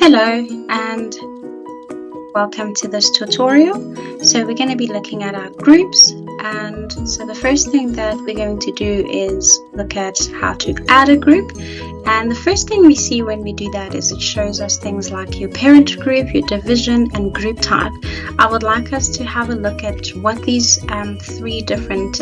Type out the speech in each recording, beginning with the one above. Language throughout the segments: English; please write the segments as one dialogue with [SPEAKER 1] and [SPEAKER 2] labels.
[SPEAKER 1] Hello and welcome to this tutorial. So we're going to be looking at our groups, and so the first thing that we're going to do is look at how to add a group. And the first thing we see when we do that is it shows us things like your parent group, your division, and group type. I would like us to have a look at what these three different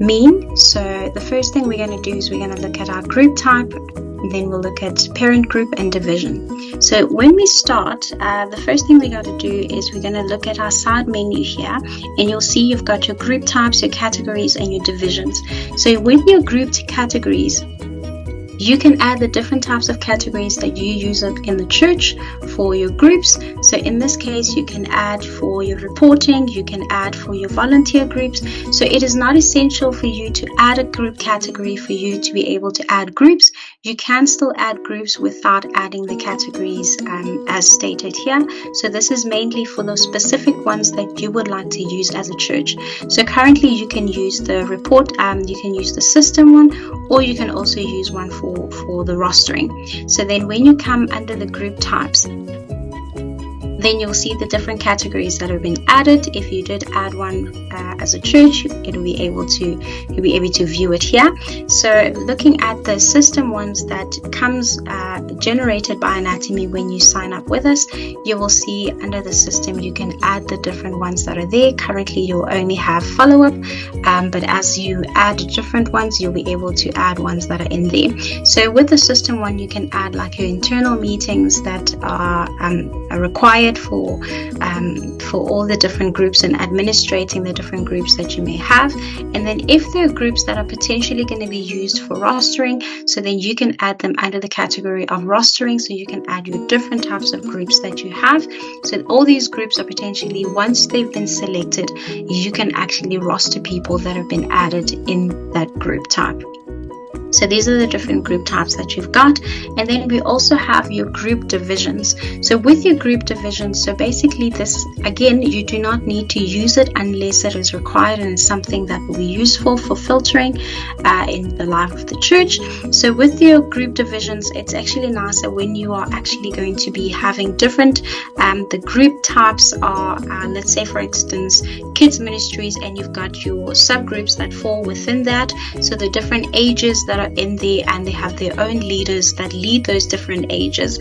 [SPEAKER 1] mean. So the first thing we're going to do is we're going to look at our group type, and then we'll look at parent group and division. So when we start, the first thing we got to do is we're going to look at our side menu here, and you'll see you've got your group types, your categories, and your divisions. So with your grouped categories, you can add the different types of categories that you use in the church for your groups. So in this case, you can add for your reporting, you can add for your volunteer groups. So it is not essential for you to add a group category for you to be able to add groups. You can still add groups without adding the categories as stated here. So this is mainly for those specific ones that you would like to use as a church. So currently you can use the report, you can use the system one, or you can also use one for the rostering. So then when you come under the group types, then you'll see the different categories that have been added. If you did add one as a church, you'll be able to view it here. So looking at the system ones that comes generated by Anatomy when you sign up with us, you will see under the system you can add the different ones that are there. Currently you'll only have follow-up, but as you add different ones, you'll be able to add ones that are in there. So with the system one, you can add like your internal meetings that are required for all the different groups and administrating the different groups that you may have. And then if there are groups that are potentially going to be used for rostering, so then you can add them under the category of rostering. So you can add your different types of groups that you have. So all these groups are potentially, once they've been selected, you can actually roster people that have been added in that group type. So these are the different group types that you've got. And then we also have your group divisions. So with your group divisions, so basically this, again, you do not need to use it unless it is required and is something that will be useful for filtering in the life of the church. So with your group divisions, it's actually nicer when you are actually going to be having different, the group types are, let's say for instance, kids ministries, and you've got your subgroups that fall within that. So the different ages that are in there, and they have their own leaders that lead those different ages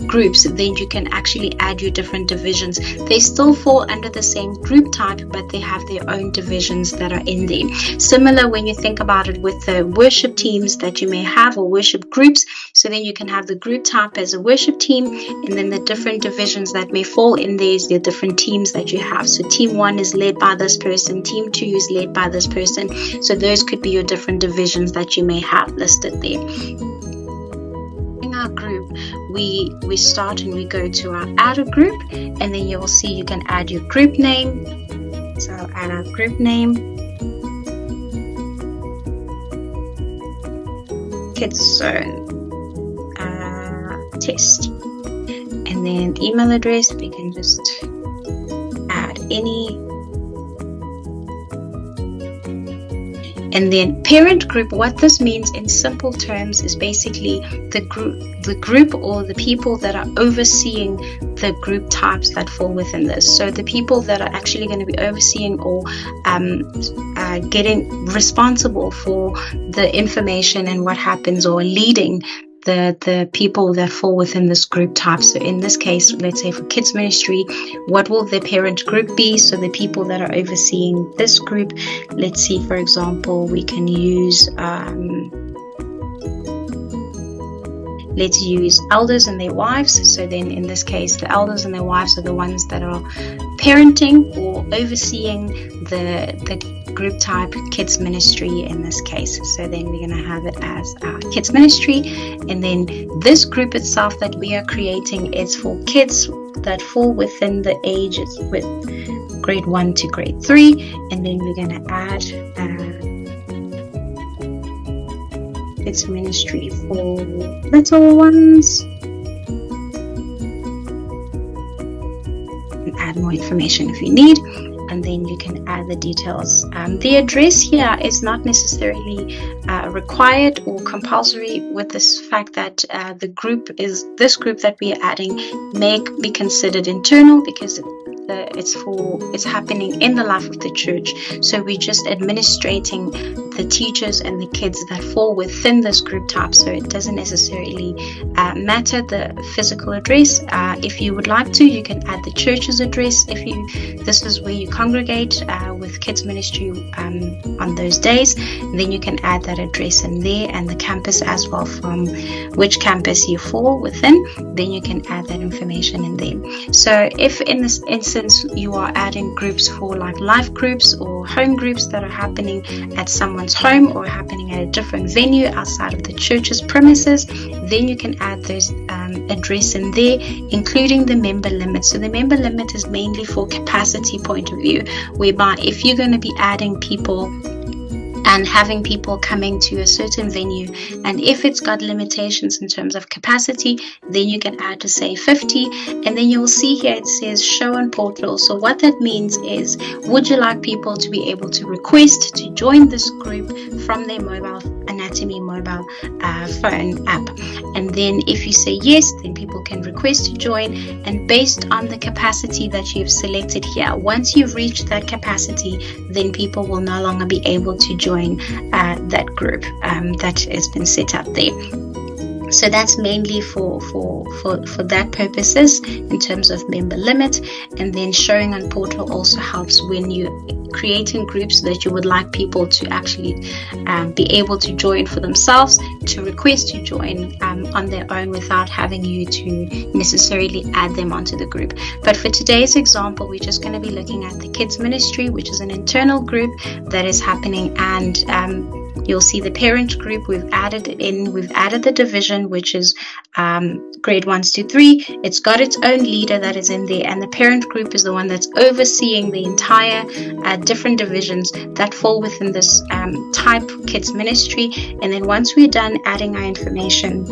[SPEAKER 1] groups, then you can actually add your different divisions. They still fall under the same group type, but they have their own divisions that are in there. Similar when you think about it with the worship teams that you may have, or worship groups. So then you can have the group type as a worship team, and then the different divisions that may fall in there is the different teams that you have. So team 1 is led by this person, team 2 is led by this person. So those could be your different divisions that you may have listed there. In our group, we start and we go to our add a group, and then you'll see you can add your group name. So I'll add our group name, Kids Zone test, and then email address, we can just add any. And then parent group, what this means in simple terms is basically the group or the people that are overseeing the group types that fall within this. So the people that are actually going to be overseeing or getting responsible for the information and what happens, or leading the people that fall within this group type. So in this case, let's say for kids ministry, what will the parent group be? So the people that are overseeing this group, let's see, for example, we can use let's use elders and their wives. So then in this case, the elders and their wives are the ones that are parenting or overseeing the group type kids ministry in this case. So then we're going to have it as our kids ministry, and then this group itself that we are creating is for kids that fall within the ages with grade 1 to grade 3, and then we're going to add kids ministry for little ones, and add more information if you need. and then you can add the details. The address here is not necessarily required or compulsory, with this fact that this group that we are adding may be considered internal because it's happening in the life of the church. So we're just administrating the teachers and the kids that fall within this group type. So it doesn't necessarily matter the physical address. If you would like to, you can add the church's address. This is where you congregate with kids ministry on those days. And then you can add that address in there, and the campus as well, from which campus you fall within. Then you can add that information in there. So if in this instance you are adding groups for like life groups or home groups that are happening at someone's home or happening at a different venue outside of the church's premises, then you can add those address in there, including the member limit. So the member limit is mainly for capacity point of view, whereby if you're going to be adding people and having people coming to a certain venue, and if it's got limitations in terms of capacity, then you can add to say 50, and then you'll see here it says show on portal. So what that means is, would you like people to be able to request to join this group from their mobile Anatomy mobile phone app? And then if you say yes, then people can request to join, and based on the capacity that you've selected here, once you've reached that capacity, then people will no longer be able to join that group that has been set up there. So that's mainly for that purposes in terms of member limit. And then showing on portal also helps when you're creating groups that you would like people to actually be able to join for themselves, to request to join on their own without having you to necessarily add them onto the group. But for today's example, we're just going to be looking at the kids ministry, which is an internal group that is happening, and you'll see the parent group. We've added the division, which is grade 1s to 3. It's got its own leader that is in there, and the parent group is the one that's overseeing the entire different divisions that fall within this type kids ministry. And then once we're done adding our information,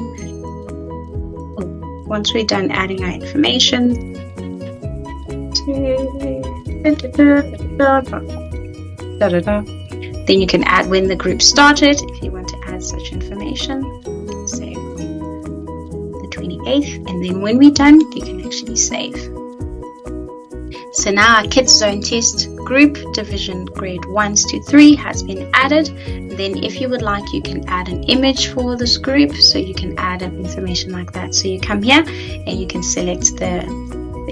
[SPEAKER 1] then you can add when the group started, if you want to add such information, say the 28th, and then when we're done, you can actually save. So now our Kids Zone Test group division grade 1s to 3 has been added. Then if you would like, you can add an image for this group, so you can add information like that. So you come here and you can select the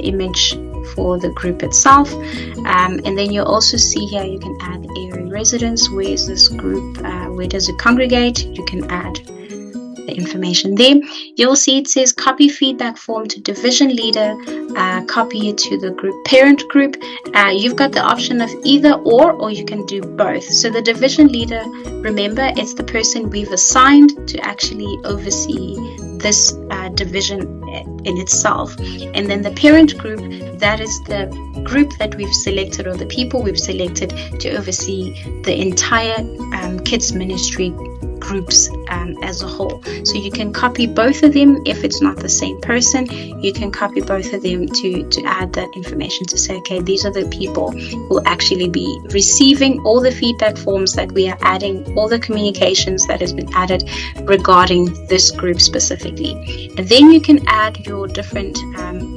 [SPEAKER 1] image for the group itself, and then you'll also see here you can add area residence. Where is this group, where does it congregate? You can add the information there. You'll see it says copy feedback form to division leader, copy it to the group parent group. You've got the option of either or you can do both. So the division leader, remember, it's the person we've assigned to actually oversee this division in itself. And then the parent group, that is the group that we've selected, or the people we've selected to oversee the entire kids ministry groups as a whole. So you can copy both of them. If it's not the same person, you can copy both of them to add that information, to say, okay, these are the people who will actually be receiving all the feedback forms that we are adding, all the communications that has been added regarding this group specifically. And then you can add your different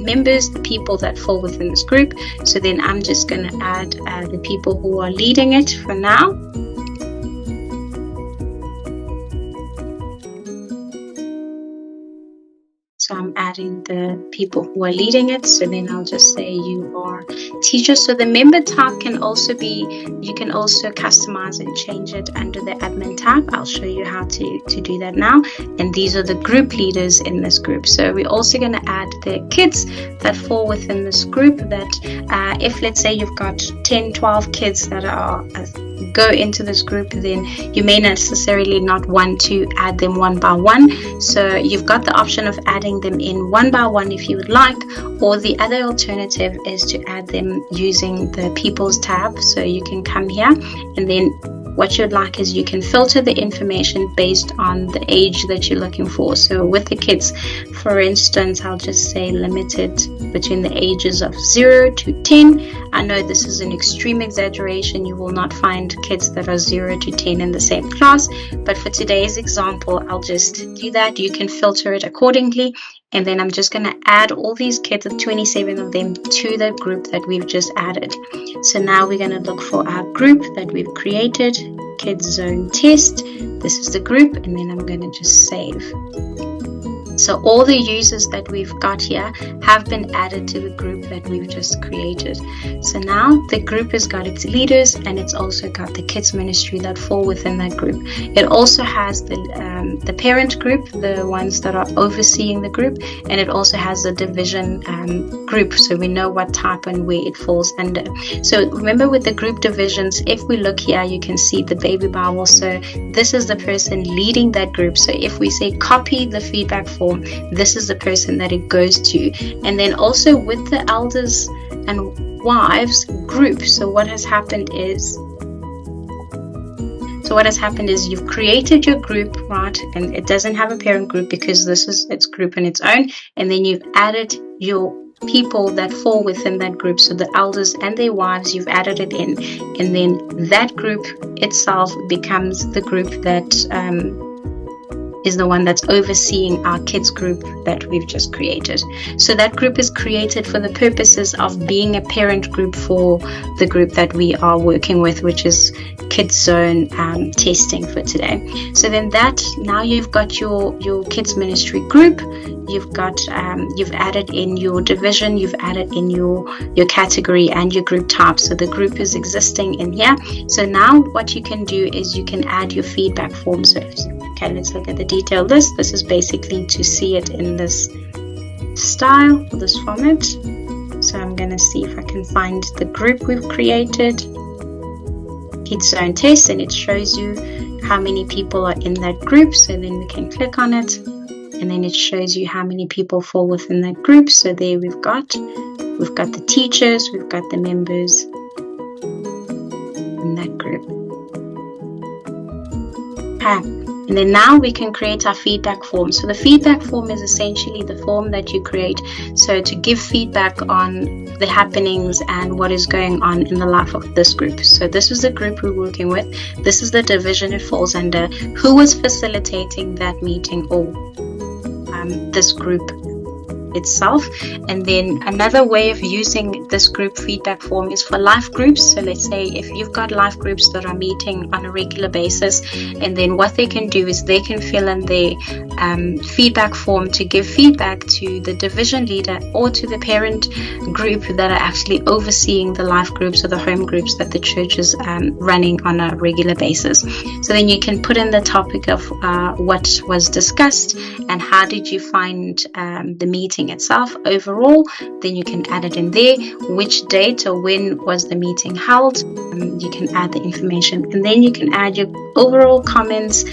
[SPEAKER 1] members, the people that fall within this group. So then I'm just going to add the people who are leading it for now. So I'm adding the people who are leading it. So then I'll just say you are teachers. So the member tab can also be, you can also customize and change it under the admin tab. I'll show you how to do that now. And these are the group leaders in this group. So we're also going to add the kids that fall within this group, that if let's say you've got 10, 12 kids that are go into this group, then you may necessarily not want to add them one by one. So you've got the option of adding them in one by one if you would like, or the other alternative is to add them using the People's tab. So you can come here and then what you'd like is you can filter the information based on the age that you're looking for. So with the kids, for instance, I'll just say limited between the ages of 0 to 10. I know this is an extreme exaggeration. You will not find kids that are 0 to 10 in the same class, but for today's example, I'll just do that. You can filter it accordingly. And then I'm just going to add all these kids, 27 of them, to the group that we've just added. So now we're going to look for our group that we've created, Kids Zone Test. This is the group, and then I'm going to just save. So all the users that we've got here have been added to the group that we've just created. So now the group has got its leaders, and it's also got the kids ministry that fall within that group. It also has the parent group, the ones that are overseeing the group, and it also has the division group, so we know what type and where it falls under. So remember, with the group divisions, if we look here, you can see the baby Bible. So this is the person leading that group. So if we say copy the feedback form, this is the person that it goes to. And then also with the elders and wives group, so what has happened is you've created your group, right? And it doesn't have a parent group because this is its group on its own. And then you've added your people that fall within that group. So the elders and their wives, you've added it in. And then that group itself becomes the group that is the one that's overseeing our kids group that we've just created. So that group is created for the purposes of being a parent group for the group that we are working with, which is Kids Zone testing for today. So then now you've got your kids ministry group, you've added in your division, you've added in your category and your group type. So the group is existing in here. So now what you can do is you can add your feedback form. So okay, let's look at the detailed list. This is basically to see it in this style, or this format. So I'm going to see if I can find the group we've created, Kids Zone Test, and it shows you how many people are in that group. So then we can click on it, and then it shows you how many people fall within that group. So there we've got the teachers, we've got the members in that group. Okay. And then now we can create our feedback form. So the feedback form is essentially the form that you create so to give feedback on the happenings and what is going on in the life of this group. So this is the group we're working with. This is the division it falls under. Who was facilitating that meeting, or this group itself. And then another way of using this group feedback form is for life groups. So let's say if you've got life groups that are meeting on a regular basis, and then what they can do is they can fill in their feedback form to give feedback to the division leader or to the parent group that are actually overseeing the life groups or the home groups that the church is running on a regular basis. So then you can put in the topic of what was discussed and how did you find the meeting itself overall. Then you can add it in there, which date or when was the meeting held. You can add the information, and then you can add your overall comments,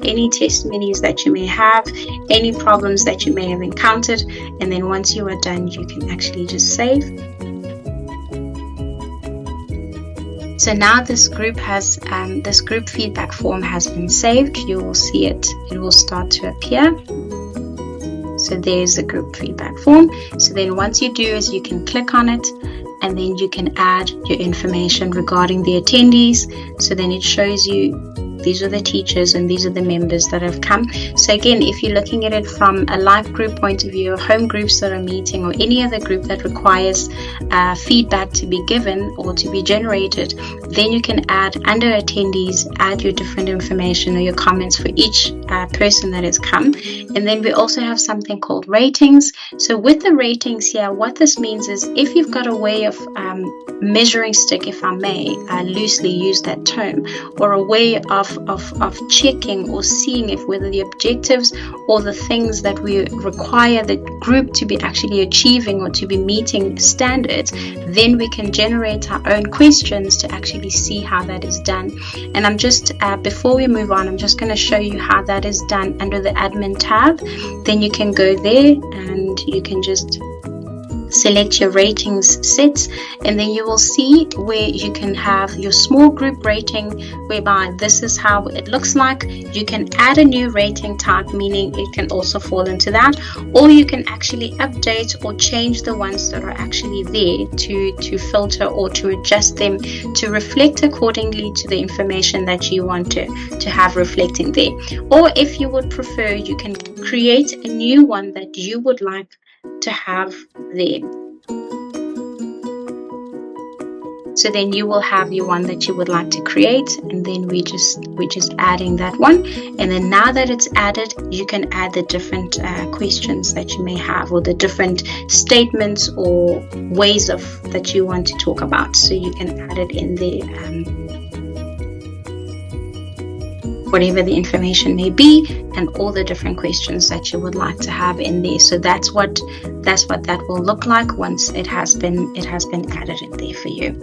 [SPEAKER 1] any testimonies that you may have, any problems that you may have encountered, and then once you are done, you can actually just save. So now this group feedback form has been saved. You will see it will start to appear. So there's the group feedback form. So then once you do is you can click on it, and then you can add your information regarding the attendees. So then it shows you these are the teachers and these are the members that have come. So again, if you're looking at it from a life group point of view, or home groups that are meeting, or any other group that requires feedback to be given or to be generated, then you can add under attendees, add your different information or your comments for each person that has come. And then we also have something called ratings. So with the ratings here, what this means is if you've got a way of measuring stick, if I may loosely use that term, or a way of checking or seeing if whether the objectives or the things that we require the group to be actually achieving or to be meeting standards, then we can generate our own questions to actually see how that is done. And I'm just before we move on, I'm just going to show you how that is done under the admin tab. Then you can go there and you can just select your ratings sets, and then you will see where you can have your small group rating, whereby this is how it looks like. You can add a new rating type, meaning it can also fall into that, or you can actually update or change the ones that are actually there to filter or to adjust them to reflect accordingly to the information that you want to have reflecting there. Or if you would prefer, you can create a new one that you would like to have there. So then you will have your one that you would like to create, and then we're just adding that one. And then now that it's added, you can add the different questions that you may have, or the different statements or ways of that you want to talk about. So you can add it in there, whatever the information may be, and all the different questions that you would like to have in there. So that's what that will look like once it has been added in there for you.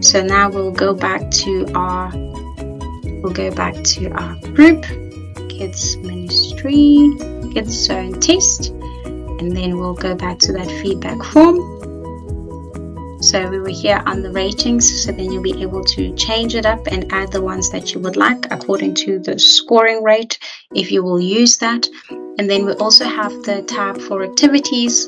[SPEAKER 1] So now we'll go back to our group, Kids Ministry, Kids Zone Test, and then we'll go back to that feedback form. So we were here on the ratings, so then you'll be able to change it up and add the ones that you would like according to the scoring rate, if you will use that. And then we also have the tab for activities,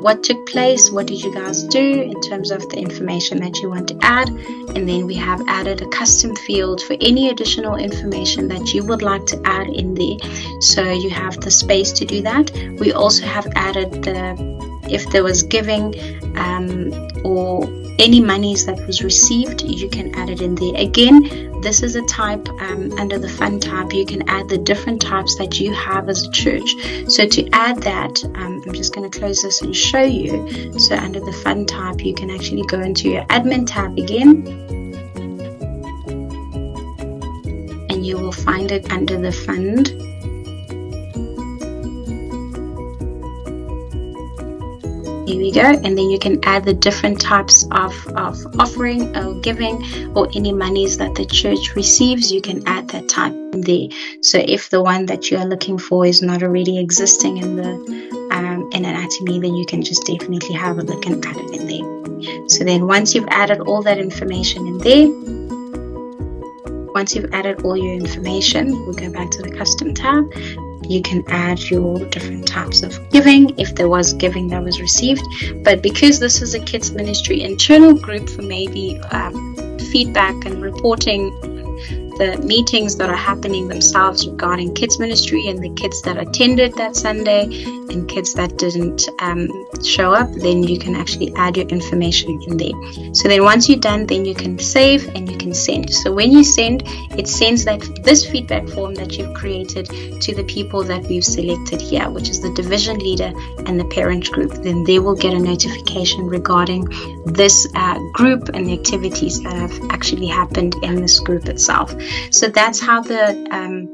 [SPEAKER 1] what took place, what did you guys do in terms of the information that you want to add. And then we have added a custom field for any additional information that you would like to add in there. So you have the space to do that. We also have added if there was giving or any monies that was received, you can add it in there. Again, this is a type under the fun tab. You can add the different types that you have as a church. So to add that, I'm just going to close this and show you. So under the fun tab, you can actually go into your admin tab again, and you will find it under the fund. Here we go, and then you can add the different types of offering or giving, or any monies that the church receives. You can add that type in there. So if the one that you are looking for is not already existing in the in Anatomy, then you can just definitely have a look and add it in there. So then once you've added all that information in there, once you've added all your information, we'll go back to the custom tab. You can add your different types of giving, if there was giving that was received. But because this is a kids ministry internal group for maybe feedback and reporting the meetings that are happening themselves regarding kids ministry, and the kids that attended that Sunday and kids that didn't show up, then you can actually add your information in there. So then once you're done, then you can save and you can send. So when you send, it sends this feedback form that you've created to the people that we've selected here, which is the division leader and the parent group. Then they will get a notification regarding this group and the activities that have actually happened in this group itself. So that's how the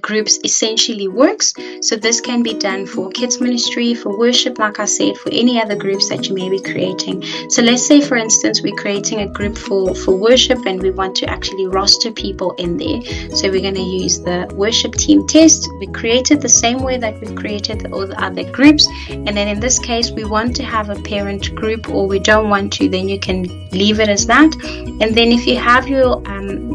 [SPEAKER 1] groups essentially works. So this can be done for kids ministry, for worship, like I said, for any other groups that you may be creating. So let's say, for instance, we're creating a group for worship, and we want to actually roster people in there. So we're going to use the worship team test. We create it the same way that we've created all the other groups. And then in this case, we want to have a parent group, or we don't want to, then you can leave it as that. And then if you have your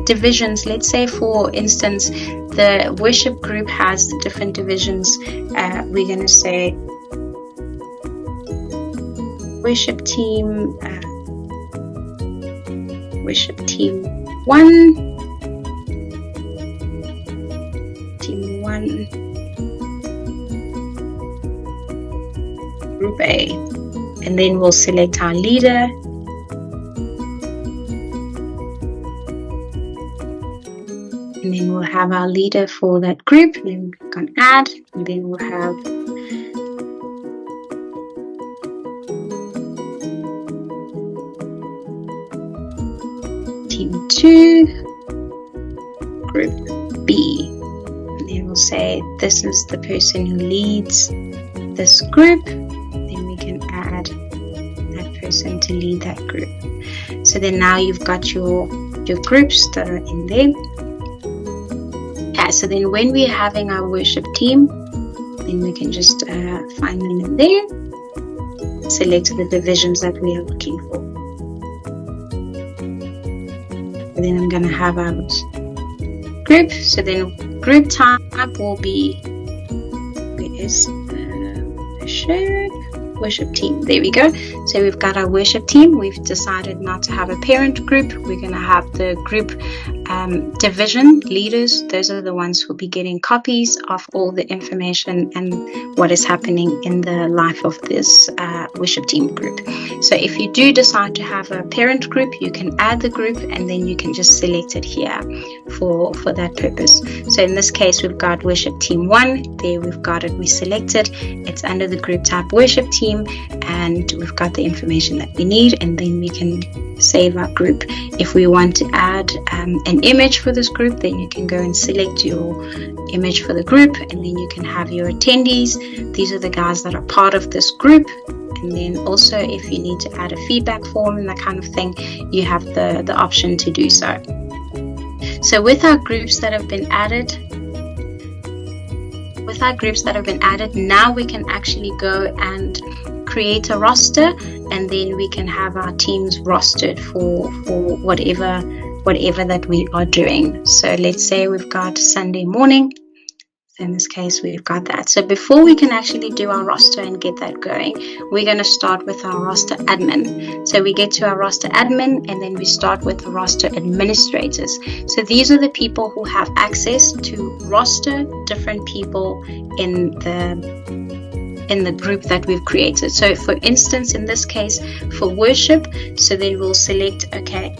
[SPEAKER 1] divisions, let's say, for instance, the worship group has the different divisions. We're going to say worship team 1, team 1, group A, and then we'll select our leader. And then we'll have our leader for that group. Then we can add, and then we'll have team 2, group B. And then we'll say this is the person who leads this group. Then we can add that person to lead that group. So then now you've got your groups that are in there. Okay, so then when we're having our worship team, then we can just find them in there, select the divisions that we are looking for. And then I'm going to have our group. So then group type will be, where is worship team? There we go. So we've got our worship team. We've decided not to have a parent group. We're going to have the group division leaders. Those are the ones who'll be getting copies of all the information and what is happening in the life of this worship team group. So if you do decide to have a parent group, you can add the group and then you can just select it here for that purpose. So in this case, we've got worship team 1. There we've got it. We select it. It's under the group type worship team, and we've got the information that we need, and then we can save our group. If we want to add an image for this group, then you can go and select your image for the group, and then you can have your attendees. These are the guys that are part of this group. And then also if you need to add a feedback form and that kind of thing, you have the option to do so. So with our groups that have been added, now we can actually go and create a roster, and then we can have our teams rostered for whatever that we are doing. So let's say we've got Sunday morning. So in this case, we've got that. So before we can actually do our roster and get that going, we're going to start with our roster admin. So we get to our roster admin, and then we start with the roster administrators. So these are the people who have access to roster different people in the group that we've created. So for instance, in this case, for worship, so then we'll select, okay,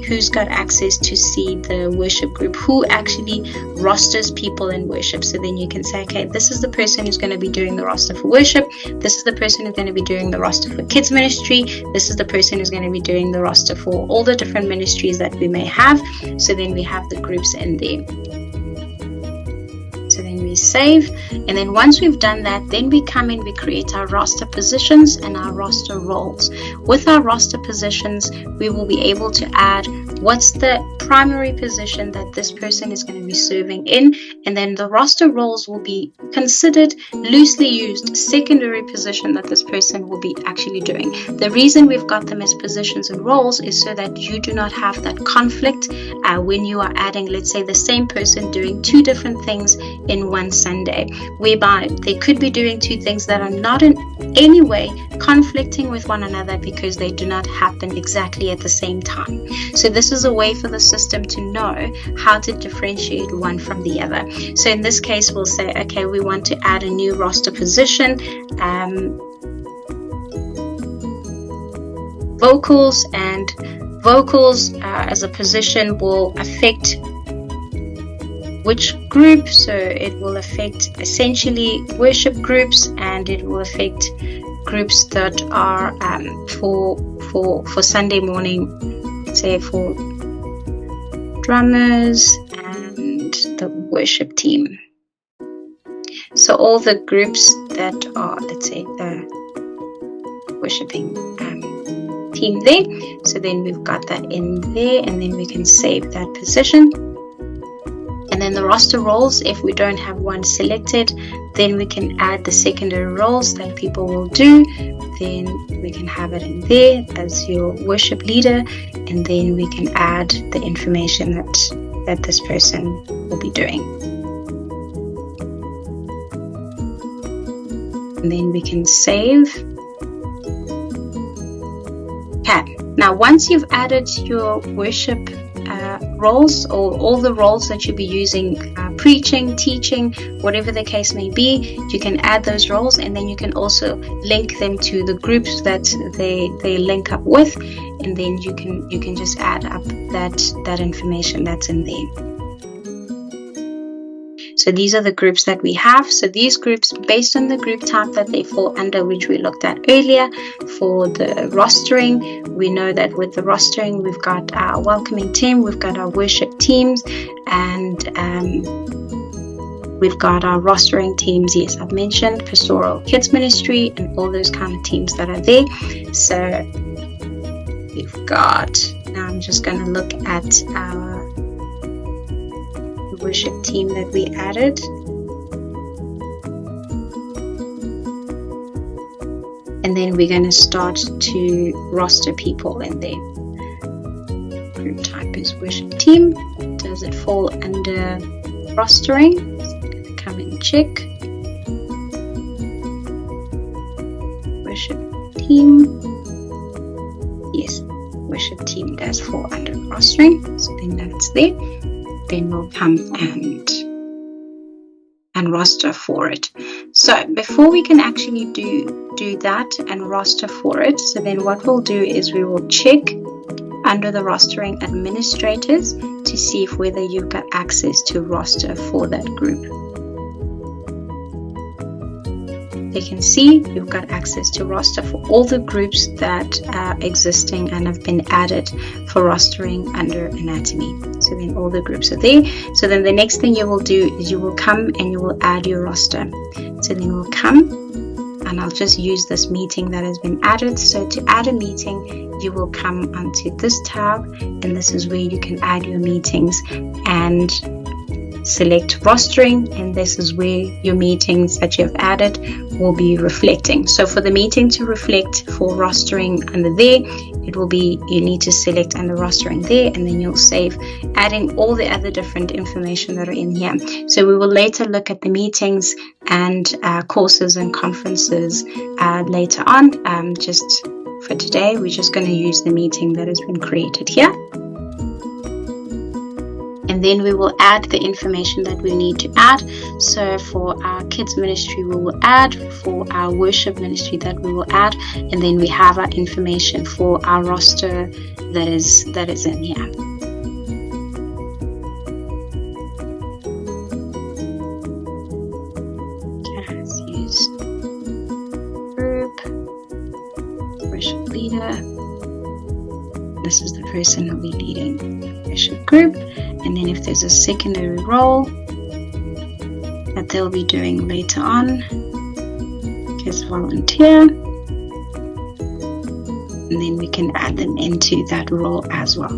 [SPEAKER 1] who's got access to see the worship group, who actually rosters people in worship. So then you can say, okay, this is the person who's going to be doing the roster for worship. This is the person who's going to be doing the roster for kids ministry. This is the person who's going to be doing the roster for all the different ministries that we may have. So then we have the groups in there. So then we save, and then once we've done that, then we come in, we create our roster positions and our roster roles. With our roster positions, we will be able to add what's the primary position that this person is going to be serving in, and then the roster roles will be considered loosely used secondary position that this person will be actually doing. The reason we've got them as positions and roles is so that you do not have that conflict when you are adding, let's say, the same person doing two different things in one Sunday, whereby they could be doing two things that are not in any way conflicting with one another because they do not happen exactly at the same time. So this is a way for the system to know how to differentiate one from the other. So in this case, we'll say, okay, we want to add a new roster position, vocals, and vocals as a position will affect which group. So it will affect essentially worship groups, and it will affect groups that are for Sunday morning, say for drummers and the worship team. So all the groups that are, let's say, the worshiping team there. So then we've got that in there, and then we can save that position. And then the roster roles, if we don't have one selected, then we can add the secondary roles that people will do. Then we can have it in there as your worship leader, and then we can add the information that this person will be doing. And then we can save. Okay, now once you've added your worship roles, or all the roles that you'll be using, preaching, teaching, whatever the case may be, you can add those roles, and then you can also link them to the groups that they link up with, and then you can just add up that information that's in there. So these are the groups that we have. So these groups, based on the group type that they fall under, which we looked at earlier, for the rostering, we know that with the rostering, we've got our welcoming team, we've got our worship teams, and we've got our rostering teams. Yes, I've mentioned pastoral kids ministry and all those kind of teams that are there. So we've got, now I'm just going to look at our worship team that we added. And then we're going to start to roster people in there. Group type is worship team. Does it fall under rostering? So I'm going to come and check. Worship team. Yes, worship team does fall under rostering. So then that's there. Then we'll come and roster for it. So before we can actually do that and roster for it, so then what we'll do is we will check under the rostering administrators to see if whether you've got access to roster for that group. They can see you've got access to roster for all the groups that are existing and have been added for rostering under anatomy. So then all the groups are there. So then the next thing you will do is you will come and you will add your roster. So then we'll come, and I'll just use this meeting that has been added. So to add a meeting, you will come onto this tab, and this is where you can add your meetings and select rostering, and this is where your meetings that you have added will be reflecting. So for the meeting to reflect for rostering under there, it will be, you need to select under rostering there, and then you'll save, adding all the other different information that are in here. So we will later look at the meetings and courses and conferences later on. Just for today, we're just going to use the meeting that has been created here. And then we will add the information that we need to add. So for our kids ministry, we will add. For our worship ministry, that we will add. And then we have our information for our roster that is in here. Okay, let's use group, worship leader. This is the person who will be leading the worship group. And then if there's a secondary role that they'll be doing later on, as volunteer, and then we can add them into that role as well.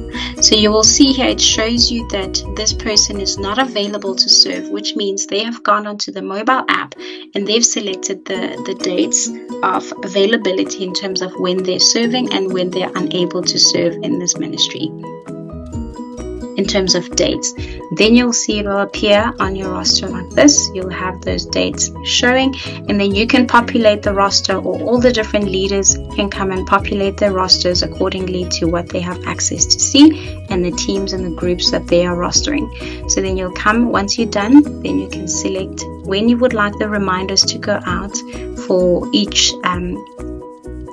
[SPEAKER 1] So you will see here it shows you that this person is not available to serve, which means they have gone onto the mobile app and they've selected the dates of availability in terms of when they're serving and when they're unable to serve in this ministry. In terms of dates, then you'll see it will appear on your roster like this. You'll have those dates showing, and then you can populate the roster, or all the different leaders can come and populate their rosters accordingly to what they have access to see and the teams and the groups that they are rostering. So then you'll come, once you're done, then you can select when you would like the reminders to go out for each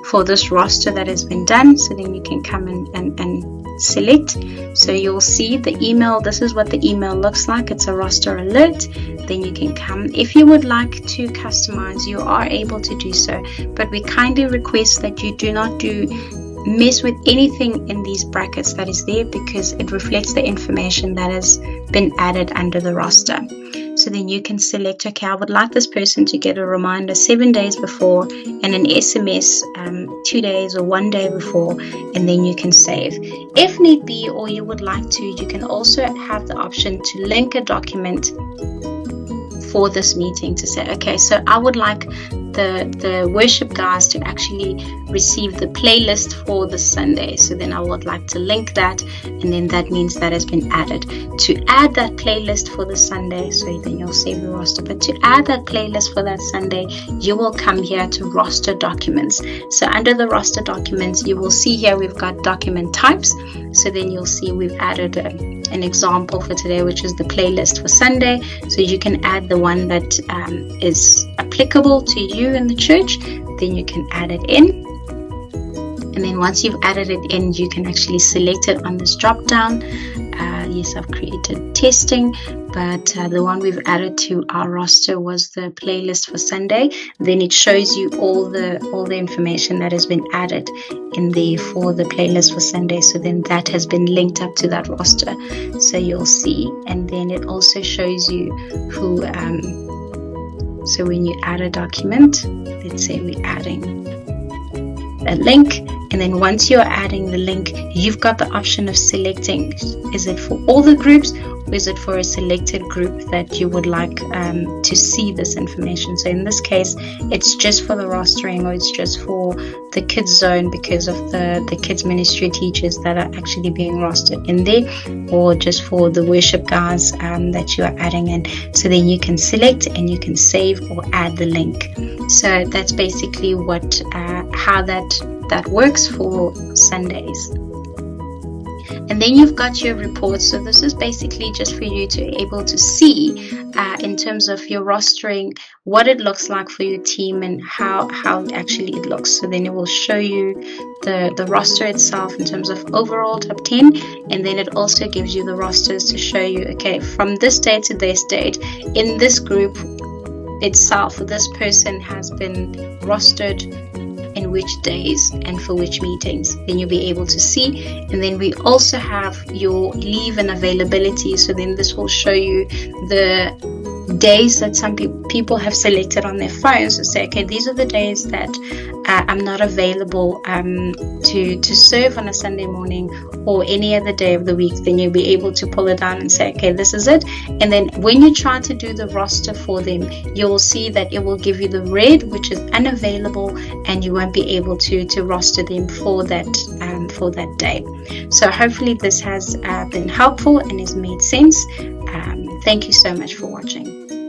[SPEAKER 1] for this roster that has been done. So then you can come and select. So you'll see the email. This is what the email looks like. It's a roster alert. Then you can come. If you would like to customize, you are able to do so, but we kindly request that you do not mess with anything in these brackets that is there, because it reflects the information that has been added under the roster. So then you can select, okay, I would like this person to get a reminder 7 days before and an SMS 2 days or 1 day before, and then you can save. If need be, or you would like to, you can also have the option to link a document for this meeting to say, okay, so I would like the worship guys to actually receive the playlist for the Sunday. So then I would like to link that, and then that means that has been added. To add that playlist for the Sunday, so then you'll save the roster, but to add that playlist for that Sunday, you will come here to roster documents. So under the roster documents, you will see here we've got document types. So then you'll see we've added an example for today, which is the playlist for Sunday. So you can add the one that is applicable to you in the church, then you can add it in. And then once you've added it in, you can actually select it on this drop down. Yes, I've created testing, but the one we've added to our roster was the playlist for Sunday. Then it shows you all the information that has been added in there for the playlist for Sunday. So then that has been linked up to that roster, so you'll see. And then it also shows you who. So when you add a document, let's say we're adding a link, and then once you're adding the link, you've got the option of selecting, is it for all the groups or is it for a selected group that you would like to see this information? So in this case, it's just for the rostering, or it's just for the kids zone because of the kids ministry teachers that are actually being rostered in there, or just for the worship guys that you are adding in. So then you can select and you can save or add the link. So that's basically what how that works for Sundays. And then you've got your reports. So this is basically just for you to be able to see in terms of your rostering, what it looks like for your team and how actually it looks. So then it will show you the roster itself in terms of overall top 10. And then it also gives you the rosters to show you, okay, from this date to this date, in this group itself, this person has been rostered in which days and for which meetings. Then you'll be able to see. And then we also have your leave and availability. So then this will show you the days that some people have selected on their phones to say, okay, these are the days that I'm not available to serve on a Sunday morning or any other day of the week. Then you'll be able to pull it down and say, okay, this is it. And then when you try to do the roster for them, you'll see that it will give you the red, which is unavailable, and you won't be able to roster them for that day. So hopefully this has been helpful and has made sense. Thank you so much for watching.